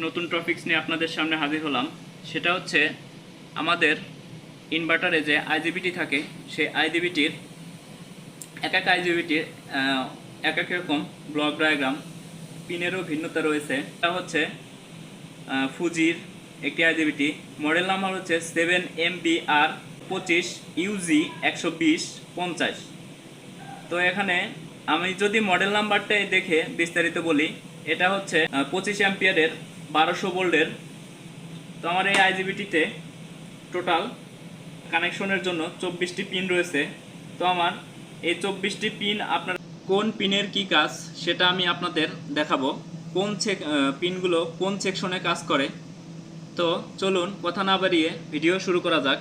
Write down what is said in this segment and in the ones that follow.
নতুন টপিকস নিয়ে আপনাদের সামনে হাজির হলাম। সেটা হচ্ছে আমাদের ইনভার্টারে যে আইজিবিটি থাকে সেই আইজিবিটির এক এক আইজিবিটির এক এক রকম ব্লক ডায়াগ্রাম, পিনেরও ভিন্নতা রয়েছে। এটা হচ্ছে ফুজির একটি আইজিবিটি, মডেল নাম্বার হচ্ছে 7MBR25UG12050। তো এখানে আমি যদি মডেল নাম্বারটাই দেখে বিস্তারিত বলি, এটা হচ্ছে 25 অ্যাম্পিয়ারের 1200 ভোল্টের। তো আমার এই আইজিবিটিতে টোটাল কানেকশনের জন্য 24টি পিন রয়েছে। তো আমার এই 24টি পিন আপনার কোন পিনের কি কাজ সেটা আমি আপনাদের দেখাবো, কোন পিনগুলো কোন সেকশনে কাজ করে। তো চলুন কথা না বাড়িয়ে ভিডিও শুরু করা যাক।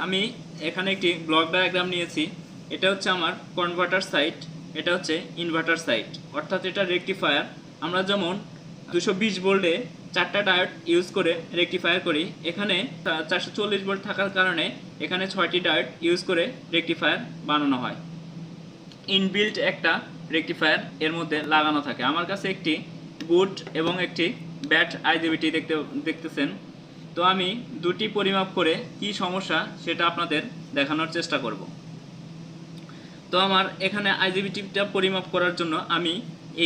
আমি এখানে একটি ব্লক ডায়াগ্রাম নিয়েছি। এটা হচ্ছে আমার কনভার্টার সাইট, এটা হচ্ছে ইনভার্টার সাইট, অর্থাৎ এটা রেকটিফায়ার। আমরা যেমন 220 ভোল্টে 4টা ডায়োড ইউজ করে রেকটিফায়ার করি, এখানে 440 ভোল্ট থাকার কারণে এখানে 6টি ডায়োড ইউজ করে রেকটিফায়ার বানানো হয়। ইনবিল্ট একটা রেকটিফায়ার এর মধ্যে লাগানো থাকে। আমার কাছে একটি গুড এবং একটি ব্যাড আইজিবিটি দেখতেছেন। তো আমি দুটি পরিমাপ করে কি সমস্যা সেটা আপনাদের দেখানোর চেষ্টা করব। তো আমার এখানে আইজিবিটিটা পরিমাপ করার জন্য আমি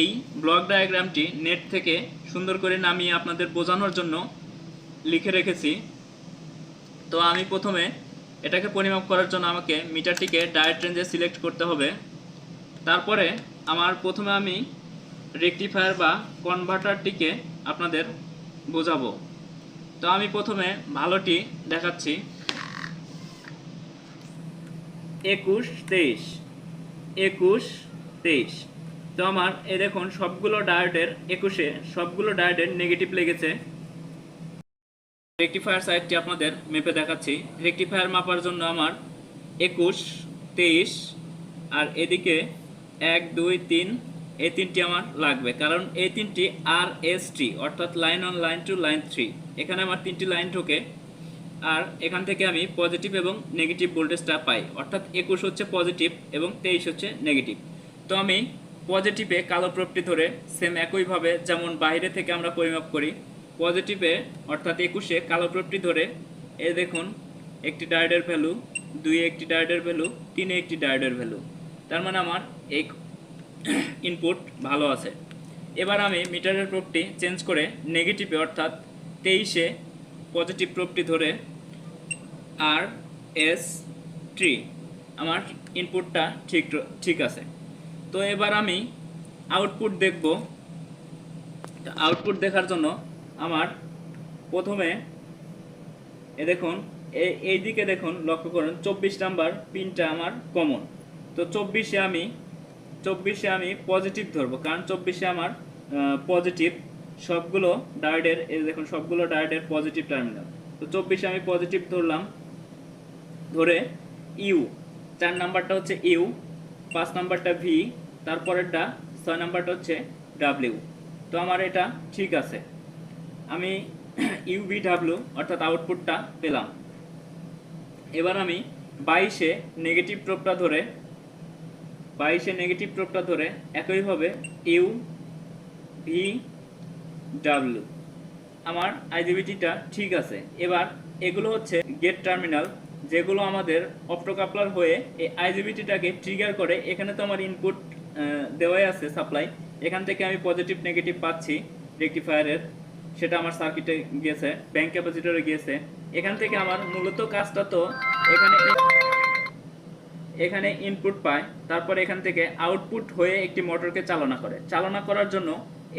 এই ব্লক ডায়াগ্রামটি নেট থেকে সুন্দর করে নামিয়ে আপনাদের বোঝানোর জন্য লিখে রেখেছি। তো আমি প্রথমে এটাকে পরিমাপ করার জন্য আমাকে মিটারটিকে ডায়োড রেঞ্জে সিলেক্ট করতে হবে। তারপরে প্রথমে আমি রেকটিফায়ার বা কনভার্টারটিকে আপনাদের বোঝাবো। তো আমি প্রথমে ভালোটি দেখাচ্ছি, 21 23। তো আমার এই দেখুন সবগুলো ডায়োডের 21-এ সবগুলো ডায়োডের নেগেটিভ লেগেছে। রেকটিফায়ার সাইডটি আপনাদের মেপে দেখাচ্ছি। রেকটিফায়ার মাপার জন্য আমার 21, 23 আর এদিকে 1, 2, 3 এই তিনটি আমার লাগবে, কারণ এই তিনটি RST অর্থাৎ লাইন 1, লাইন 2, লাইন 3। এখানে আমার তিনটি লাইন ঢোকে আর এখান থেকে আমি পজিটিভ এবং নেগেটিভ ভোল্টেজটা পাই, অর্থাৎ 21 হচ্ছে পজিটিভ এবং 23 হচ্ছে নেগেটিভ। তো আমি পজিটিভে কালো প্রপটি ধরে সেম একইভাবে যেমন বাইরে থেকে আমরা পরিমাপ করি, পজিটিভে অর্থাৎ 21-এ কালো প্রপটি ধরে এই দেখুন একটি ডায়োডের ভ্যালু, 2-এ একটি ডায়োডের ভ্যালু, 3-এ একটি ডায়োডের ভ্যালু। তার মানে আমার এই ইনপুট ভালো আছে। এবার আমি মিটারের প্রপটি চেঞ্জ করে নেগেটিভে অর্থাৎ 23-এ পজিটিভ প্রপটি ধরে RS3 আমার ইনপুটটা ঠিক আছে। তো এবার আমি আউটপুট দেখব। আউটপুট দেখার জন্য আমার প্রথমে দেখুন এই দিকে দেখুন, লক্ষ্য করুন 24 নাম্বার পিনটা আমার কমন। তো 24-এ আমি পজিটিভ ধরবো, কারণ 24-এ আমার পজিটিভ সবগুলো ডায়োডের, এই দেখুন সবগুলো ডায়োডের পজিটিভ টার্মিনাল। তো 24-এ আমি পজিটিভ ধরলাম, ধরে ইউ 4 নাম্বারটা হচ্ছে ইউ, 5 নাম্বারটা ভি, তারপরেরটা 6 নাম্বারটা হচ্ছে ডাব্লিউ। তো আমার এটা ঠিক আছে, আমি ইউভিডাব্লিউ অর্থাৎ আউটপুটটা পেলাম। এবার আমি 22-এ নেগেটিভ প্রোবটা ধরে একইভাবে ইউ ভি ডাব্লিউ, আমার আইজিবিটিটা ঠিক আছে। এবার এগুলো হচ্ছে গেট টার্মিনাল, যেগুলো আমাদের অপ্টোকাপলার হয়ে এই আইজিবিটিটাকে ট্রিগার করে। এখানে তো আমার ইনপুট দেওয়াই আছে সাপ্লাই, এখান থেকে আমি পজিটিভ নেগেটিভ পাচ্ছি রেকটিফায়ারের, সেটা আমার সার্কিটে গিয়েছে, ব্যাংক ক্যাপাসিটরে গিয়েছে। এখান থেকে আমার মূলত কাজটা তো এখানে ইনপুট পায়, তারপর এখান থেকে আউটপুট হয়ে একটি মোটরকে চালনা করার জন্য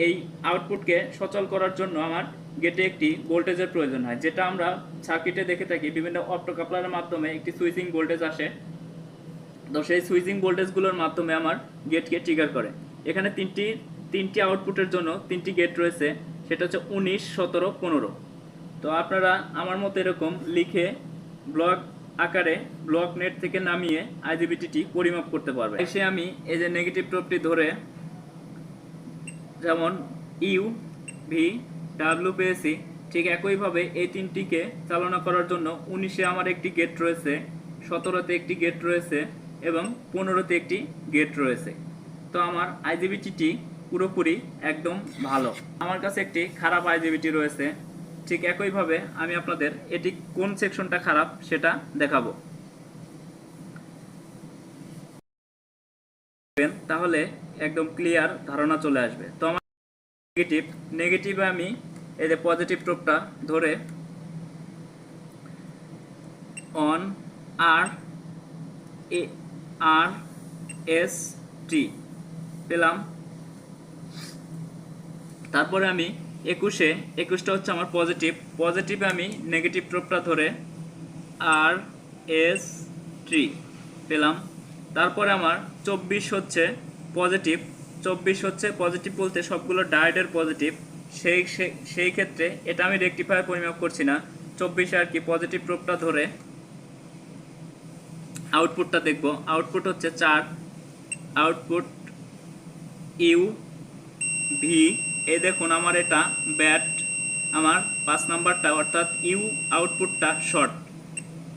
এই আউটপুটকে সচল করার জন্য আমার গেটে একটি ভোল্টেজের প্রয়োজন হয়, যেটা আমরা সার্কিটে দেখে থাকি বিভিন্ন অপ্টোকাপলারের মাধ্যমে একটি সুইচিং ভোল্টেজ আসে। তো সেই সুইচিং ভোল্টেজগুলোর মাধ্যমে আমার গেটকে ট্রিগার করে। এখানে তিনটি আউটপুটের জন্য 3টি গেট রয়েছে, সেটা হচ্ছে 19, 17, 15। তো আপনারা আমার মতো এরকম লিখে ব্লক আকারে ব্লক নেট থেকে নামিয়ে আইজিবিটিটি পরিমাপ করতে পারবে। এসে আমি এই যে নেগেটিভ প্রপটি ধরে যেমন ইউ ভি ডাব্লিউ পেয়েছি, ঠিক একইভাবে এই তিনটিকে চালনা করার জন্য 19-এ আমার একটি গেট রয়েছে, 17-তে একটি গেট রয়েছে এবং 15-তে একটি গেট রয়েছে। তো আমার আইজিবিটিটি পুরোপুরি একদম ভালো। আমার কাছে একটি খারাপ আইজিবিটি রয়েছে, ঠিক একইভাবে আমি আপনাদের এটি কোন সেকশনটা খারাপ সেটা দেখাবো। তাহলে একদম ক্লিয়ার ধারণা চলে আসবে। তো আমার নেগেটিভে আমি এই যে পজিটিভ প্রোবটা ধরে on R A R S T পেলাম। তারপরে আমি 21টা হচ্ছে আমার পজিটিভে আমি নেগেটিভ প্রোবটা ধরে আর এস টি পেলাম। তারপরে আমার 24 হচ্ছে পজিটিভ বলতে সবগুলো ডায়োডের পজিটিভ। সেই ক্ষেত্রে এটা আমি রেকটিফায়ার পরিমাপ করছি না, 24 আর কি পজিটিভ প্রোবটা ধরে আউটপুটটা দেখব। আউটপুট হচ্ছে 4, আউটপুট ইউ ভি। এই দেখুন আমার এটা ব্যাট, আমার 5 নাম্বারটা অর্থাৎ ইউ আউটপুটটা শর্ট।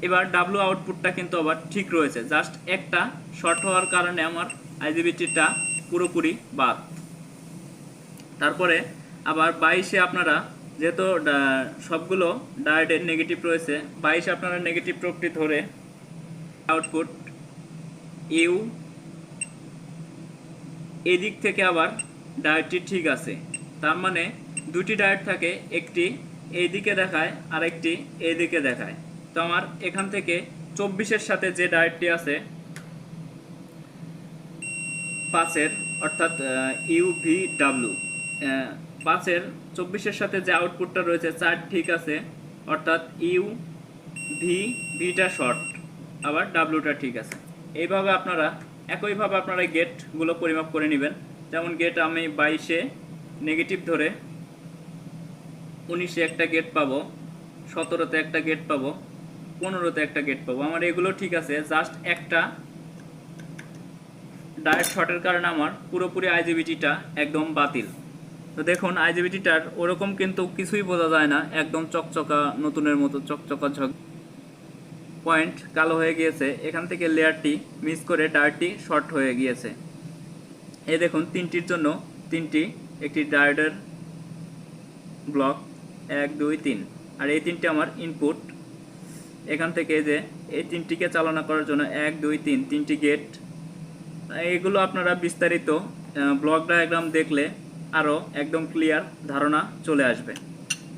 এবার ডাব্লু আউটপুটটা কিন্তু আবার ঠিক রয়েছে, জাস্ট একটা শর্ট হওয়ার কারণে আমার আইজিবিটিটা পুরোপুরি বাদ। তারপরে আবার 22-এ আপনারা যেহেতু সবগুলো ডায়োডের নেগেটিভ রয়েছে, 22-এ আপনারা নেগেটিভ প্রোবটি ধরে আউটপুট ইউ এদিক থেকে আবার ডায়োডটি ঠিক আছে। তার মানে দুটি ডায়োড থাকে, একটি এই দিকে দেখায় আর একটি এই দিকে দেখায়। তো আমার এখান থেকে 24-এর সাথে যে ডায়োডটি আছে 5-এর অর্থাৎ ইউভিডাব্লিউ 5-এর 24-এর সাথে যে আউটপুটটা রয়েছে 4 ঠিক আছে, অর্থাৎ ইউ ভিটা শর্ট, আবার ডাব্লুটা ঠিক আছে। এইভাবে আপনারা একইভাবে আপনারা গেটগুলো পরিমাপ করে নেবেন। যেমন গেট আমি 22-এ নেগেটিভ ধরে 19-এ একটা গেট পাবো, 17-তে একটা গেট পাবো, 15-তে একটা গেট পাবো। আমার এগুলো ঠিক আছে, জাস্ট একটা ডায়োড শর্টের কারণে আমার পুরোপুরি আইজিবিটিটা একদম বাতিল। তো দেখুন আইজিবিটিটার ওরকম কিন্তু কিছুই বোঝা যায় না, একদম চকচকা নতুনের মতো চকচকা ঝক। পয়েন্ট কালো হয়ে গিয়েছে, এখান থেকে লেয়ারটি মিস করে ডায়োডটি শর্ট হয়ে গিয়েছে। এই দেখুন 3টির জন্য 3টি একটি ডায়োডের ব্লক 1 2 3, আর এই 3টি আমার ইনপুট। এখান থেকে যে এই 3টিকে চালনা করার জন্য 1 2 3 3টি গেট। এগুলো আপনারা বিস্তারিত ব্লক ডায়াগ্রাম দেখলে আরও একদম ক্লিয়ার ধারণা চলে আসবে।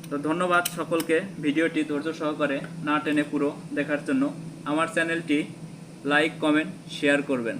তো ধন্যবাদ সকলকে ভিডিওটি ধৈর্য সহকারে না টেনে পুরো দেখার জন্য। আমার চ্যানেলটি লাইক কমেন্ট শেয়ার করবেন।